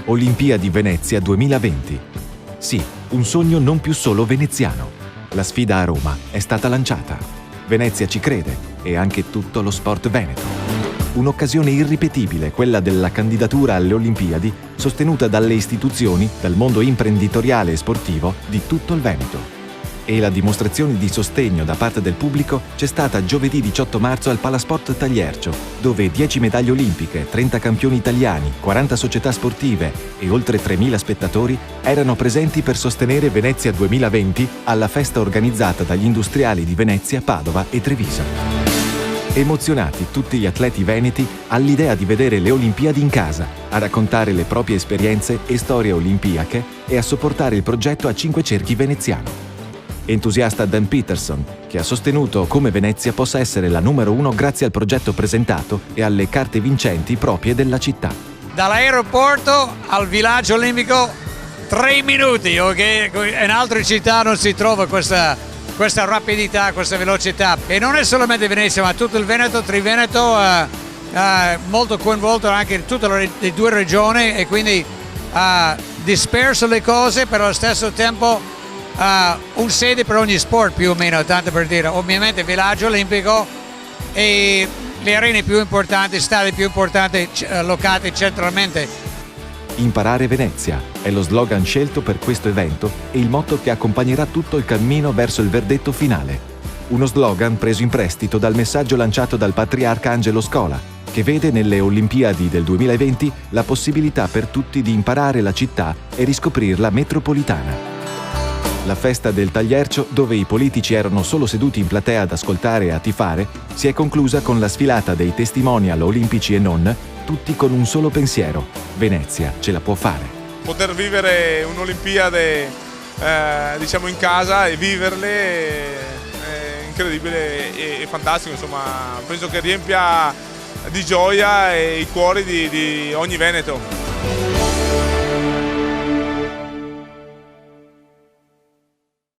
Olimpiadi Venezia 2020. Sì, un sogno non più solo veneziano. La sfida a Roma è stata lanciata. Venezia ci crede e anche tutto lo sport veneto. Un'occasione irripetibile, quella della candidatura alle Olimpiadi, sostenuta dalle istituzioni, dal mondo imprenditoriale e sportivo di tutto il Veneto. E la dimostrazione di sostegno da parte del pubblico c'è stata giovedì 18 marzo al Palasport Tagliercio, dove 10 medaglie olimpiche, 30 campioni italiani, 40 società sportive e oltre 3.000 spettatori erano presenti per sostenere Venezia 2020 alla festa organizzata dagli industriali di Venezia, Padova e Treviso. Emozionati tutti gli atleti veneti all'idea di vedere le Olimpiadi in casa, a raccontare le proprie esperienze e storie olimpiache e a supportare il progetto a Cinque Cerchi veneziano. Entusiasta Dan Peterson, che ha sostenuto come Venezia possa essere la numero 1 grazie al progetto presentato e alle carte vincenti proprie della città. Dall'aeroporto al villaggio olimpico 3 minuti, ok? In altre città non si trova questa rapidità, questa velocità. E non è solamente Venezia, ma tutto il Veneto, Triveneto, molto coinvolto anche in tutte le due regioni e quindi disperso le cose, però allo stesso tempo un sede per ogni sport più o meno, tanto per dire. Ovviamente villaggio olimpico e le arene più importanti, stadi più importanti locati centralmente. Imparare Venezia è lo slogan scelto per questo evento e il motto che accompagnerà tutto il cammino verso il verdetto finale. Uno slogan preso in prestito dal messaggio lanciato dal patriarca Angelo Scola, che vede nelle Olimpiadi del 2020 la possibilità per tutti di imparare la città e riscoprirla metropolitana. La festa del Tagliercio, dove i politici erano solo seduti in platea ad ascoltare e a tifare, si è conclusa con la sfilata dei testimonial olimpici e non, tutti con un solo pensiero: Venezia ce la può fare. Poter vivere un'Olimpiade diciamo in casa e viverle è incredibile e fantastico, insomma, penso che riempia di gioia i cuori di ogni veneto.